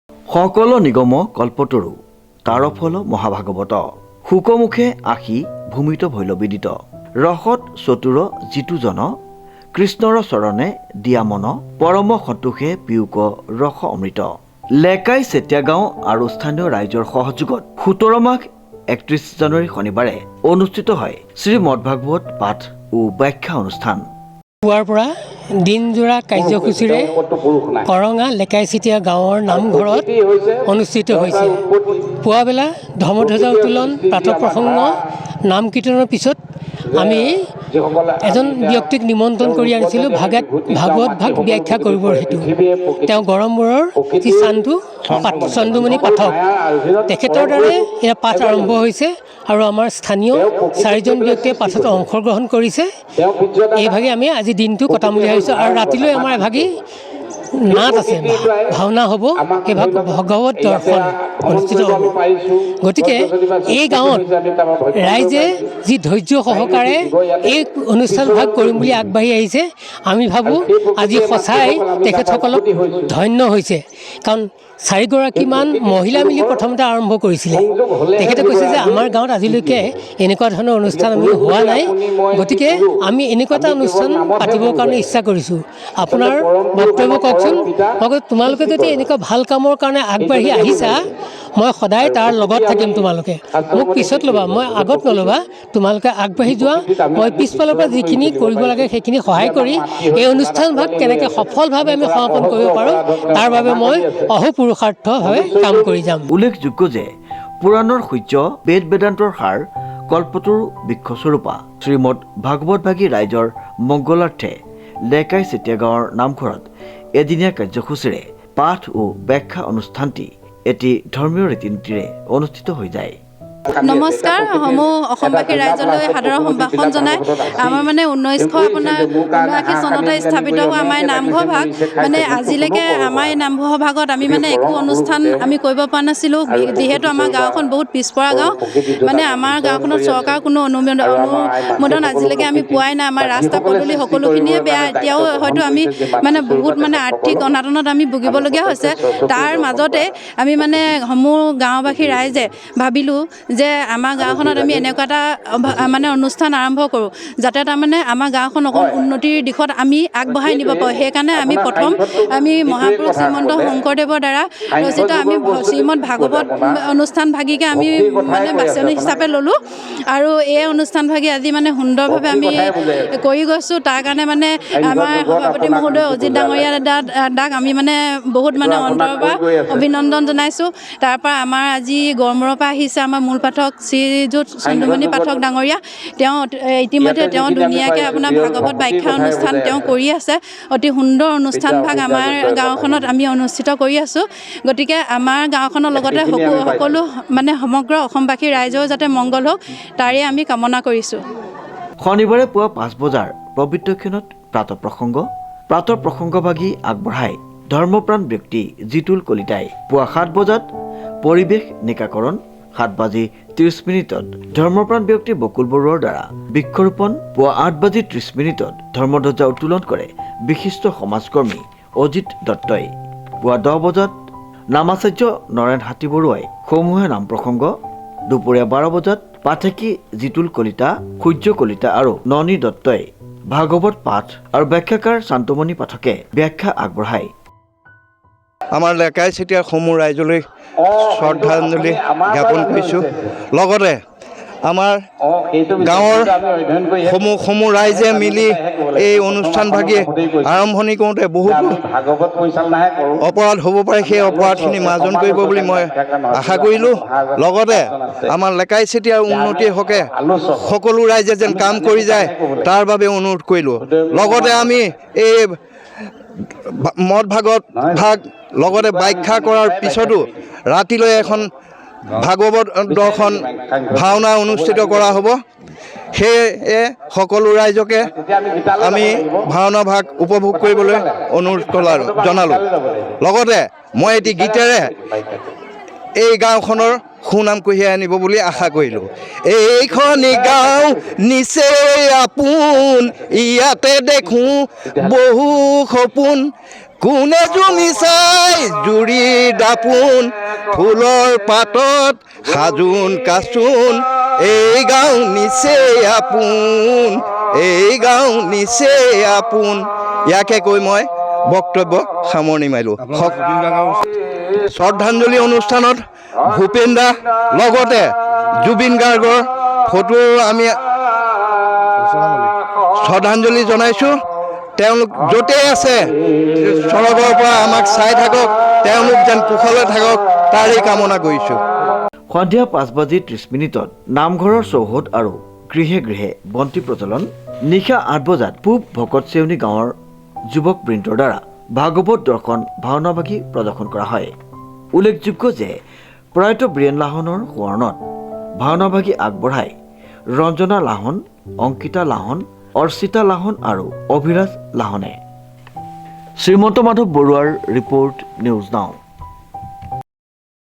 সকল নিগম কল্পতৰু তাৰ ফল মহাভাগৱত শুকমুখে আশী ভূমিত ভৈল বিদিত ৰসত চতুৰ জিতু জন কৃষ্ণৰ চৰণে দিয়া মন পৰম সন্তোষে পিউক ৰস অমৃত লেকাই চেতিয়া গাঁও আৰু স্থানীয় ৰাইজৰ সহযোগত 17 মাঘ 31 জানুৱাৰী শনিবাৰে অনুষ্ঠিত হয় শ্ৰীমদ ভাগৱত পাঠ ও ব্যাখ্যা অনুষ্ঠান। পুৱাৰ পৰা দিনজোৰা কাৰ্যসূচীৰে কৰঙা লেকাইচিটীয়া গাঁৱৰ নামঘৰত অনুষ্ঠিত হৈছে। পুৱাবেলা ধৰ্মধ্বজা উত্তোলন প্ৰাতঃ প্ৰসংগ নাম কীৰ্তনৰ পিছত আমি এজন ব্যক্তিক নিমন্ত্ৰণ কৰি আনিছিলোঁ ভাগৱত ভাগ ব্যাখ্যা কৰিবৰ হেতু। তেওঁ গড়মূৰৰ যি চন্দুমণি পাঠক, তেখেতৰ দ্বাৰা এয়া পাঠ আৰম্ভ হৈছে আৰু আমাৰ স্থানীয় 4জন ব্যক্তিয়ে পাঠত অংশগ্ৰহণ কৰিছে। এইভাগে আমি আজি দিনটো কটাম বুলি ভাবিছোঁ আৰু ৰাতিলৈ আমাৰ এভাগি নাট আছে, ভাওনা হ'ব, এভাগ ভগৱত দৰ্শন অনুষ্ঠিত হ'ব। গতিকে এই গাঁৱত ৰাইজে যি ধৈৰ্য সহকাৰে এই অনুষ্ঠান ভাগ কৰিম বুলি আগবাঢ়ি আহিছে, আমি ভাবোঁ আজি সঁচাই তেখেতসকলক ধন্য হৈছে। কাৰণ 4গৰাকীমান মহিলা মিলি প্ৰথমতে আৰম্ভ কৰিছিলে। তেখেতে কৈছে যে আমাৰ গাঁৱত আজিলৈকে এনেকুৱা ধৰণৰ অনুষ্ঠান আমি হোৱা নাই, গতিকে আমি এনেকুৱা এটা অনুষ্ঠান পাতিবৰ কাৰণে ইচ্ছা কৰিছোঁ। আপোনাৰ বক্তব্য কওকচোন। তোমালোকে যদি এনেকুৱা ভাল কামৰ কাৰণে আগবাঢ়ি আহিছা, মই সদায় তাৰ লগত থাকিম। তোমালোকে মোক পিছত ল'বা, মই আগত নল'বা। তোমালোকে আগবাঢ়ি যোৱা, মই পিছফালৰ পৰা যিখিনি কৰিব লাগে সেইখিনি সহায় কৰি এই অনুষ্ঠান ভাগ কেনেকৈ সফলভাৱে আমি সমাপন কৰিব পাৰোঁ তাৰ বাবে মই অহোপুৰুষাৰ্থভাৱে কাম কৰি যাম। উল্লেখযোগ্য যে পুৰাণৰ সূৰ্য বেদ বেদান্তৰ সাৰ কল্পতৰু বৃক্ষস্বৰূপা শ্ৰীমদ ভাগৱত ভাগী ৰাইজৰ মংগলাৰ্থে লেকাই চেতিয়া গাঁৱৰ নামঘৰত এদিনীয়া কাৰ্যসূচীৰে পাঠ ও ব্যাখ্যা অনুষ্ঠানটি এটি ধৰ্মীয় ৰীতি নীতিৰে অনুষ্ঠিত হৈ যায়। নমস্কাৰ, সমূহ অসমবাসী ৰাইজলৈ সাদৰৰ সম্ভাষণ জনাই আমাৰ 1979 চনতে স্থাপিত হোৱা আমাৰ নামঘৰ ভাগ আজিলৈকে আমাৰ এই নামঘৰ ভাগত আমি একো অনুষ্ঠান আমি কৰিব পৰা নাছিলোঁ। যিহেতু আমাৰ গাঁওখন বহুত পিছপৰা গাঁও, আমাৰ গাঁওখনত চৰকাৰ কোনো অনুমোদন আজিলৈকে আমি পোৱাই নাই। আমাৰ ৰাস্তা পদূলি সকলোখিনিয়ে বেয়া। এতিয়াও হয়তো আমি বহুত আৰ্থিক অনাটনত আমি ভুগিবলগীয়া হৈছে। তাৰ মাজতে আমি সমূহ গাঁওবাসী ৰাইজে ভাবিলোঁ যে আমাৰ গাঁওখনত আমি এনেকুৱা এটা অনুষ্ঠান আৰম্ভ কৰোঁ যাতে আমাৰ গাঁওখন অকণ উন্নতিৰ দিশত আমি আগবঢ়াই নিব পাৰোঁ। সেইকাৰণে আমি মহাপুৰুষ শ্ৰীমন্ত শংকৰদেৱৰ দ্বাৰা ৰচিত আমি শ্ৰীমদ ভাগৱত অনুষ্ঠান ভাগিকে আমি বাছনি হিচাপে ল'লোঁ আৰু এই অনুষ্ঠান ভাগি আজি সুন্দৰভাৱে আমি কৰি গৈছোঁ। তাৰ কাৰণে আমাৰ সভাপতি মহোদয় অজিত ডাঙৰীয়া দাক আমি বহুত অন্তৰৰ পৰা অভিনন্দন জনাইছোঁ। তাৰপৰা আমাৰ আজি গড়মূৰৰ পৰা আহিছে আমাৰ মূল পাঠক শ্ৰীযুত চন্দুমণি পাঠক ডাঙৰীয়া। তেওঁ ইতিমধ্যে ধুনীয়াকৈ আপোনাৰ ভাগৱত ব্যাখ্যা অনুষ্ঠান তেওঁ কৰি আছে। অতি সুন্দৰ অনুষ্ঠান ভাগ আমাৰ গাঁওখনত আমি অনুষ্ঠিত কৰি আছোঁ। গতিকে আমাৰ গাঁওখনৰ লগতে সকলো সমগ্ৰ অসমবাসী ৰাইজৰ যাতে মংগল হওক তাৰে আমি কামনা কৰিছোঁ। শনিবাৰে পুৱা 5 বজাৰ পবিত্ৰ ক্ষণত প্ৰাতঃ প্ৰসংগভাগী আগবঢ়াই ধৰ্মপ্ৰাণ ব্যক্তি জিতুল কলিতাই পুৱা 7 বজাত পৰিৱেশ নিকাকৰণ 7:30 ধৰ্মপ্ৰাণ ব্যক্তি বকুল বৰুৱাৰ দ্বাৰা বৃক্ষৰোপণ পুৱা 8:30 ধৰ্মধ্বজা উত্তোলন কৰে বিশিষ্ট সমাজকৰ্মী অজিত দত্তই। পুৱা 10 বজাত নামাচাৰ্য নৰেন হাতী বৰুৱাই সমূহীয়া নাম প্ৰসংগ। দুপৰীয়া 12 বজাত পাঠেকী জিতুল কলিতা, সূৰ্য কলিতা আৰু ননী দত্তই ভাগৱত পাঠ আৰু ব্যাখ্যাকাৰ শান্তমণি পাঠকে ব্যাখ্যা আগবঢ়ায়। আমাৰ লেকাই চেতিয়াৰ সমূহ ৰাইজলৈ শ্ৰদ্ধাঞ্জলি জ্ঞাপন কৰিছোঁ। লগতে আমাৰ গাঁৱৰ সমূহ ৰাইজে মিলি এই অনুষ্ঠান ভাগি আৰম্ভণি কৰোঁতে বহুতো অপৰাধ হ'ব পাৰে, সেই অপৰাধখিনি মাৰ্জন কৰিব বুলি মই আশা কৰিলোঁ। লগতে আমাৰ লেকাই চেতিয়াৰ উন্নতিৰ হকে সকলো ৰাইজে যেন কাম কৰি যায় তাৰ বাবে অনুৰোধ কৰিলোঁ। লগতে আমি এই মদ ভাগৱত ভাগ লগতে ব্যাখ্যা কৰাৰ পিছতো ৰাতিলৈ এখন ভাগৱত দৰ্শন ভাওনা অনুষ্ঠিত কৰা হ'ব। সেয়ে সকলো ৰাইজকে আমি ভাওনা ভাগ উপভোগ কৰিবলৈ অনুৰোধ জনালোঁ। লগতে মই এটি গীতেৰে এই গাঁওখনৰ সুনাম কঢ়িয়াই আনিব বুলি আশা কৰিলোঁ। এইখনি গাঁও নিচেই আপোন, ইয়াতে দেখোঁ বহু সপোন, কোনে জুমি চাই জুৰি দাপোন ফুলৰ পাতত সাজোন কাচোন এই গাঁও নিচেই আপোন এই গাঁও নিচেই আপোন ইয়াকে কৈ মই বক্তব্য সামৰণি মাৰিলোঁ শ্ৰদ্ধাঞ্জলি অনুষ্ঠানত ভূপেন দা লগতে জুবিন গাৰ্গৰ ফটো আমি শ্ৰদ্ধাঞ্জলি জনাইছোঁ তেওঁলোক য'তেই আছে স্বৰ্গৰ পৰা আমাক চাই থাকক তেওঁলোক যেন কুশলে থাকক তাৰেই কামনা কৰিছোঁ সন্ধিয়া 5:30 নামঘৰৰ চৌহদ আৰু গৃহে গৃহে বন্তি প্ৰজ্বলন নিশা 8 বজাত পূব ভকত চেউনি গাঁৱৰ যুৱক বৃন্দৰ দ্বাৰা ভাগৱত দৰ্শন ভাওনাভাগী প্ৰদৰ্শন কৰা হয় উল্লেখযোগ্য যে প্ৰয়াত বীৰেন লাহনৰ সোঁৱৰণত ভাওনাভাগী আগবঢ়াই ৰঞ্জনা লাহন অংকিতা লাহন অৰ্চিতা লাহন আৰু অভিৰাজ লাহনে শ্ৰীমন্ত মাধৱ বৰুৱাৰ ৰিপৰ্ট নিউজ নাও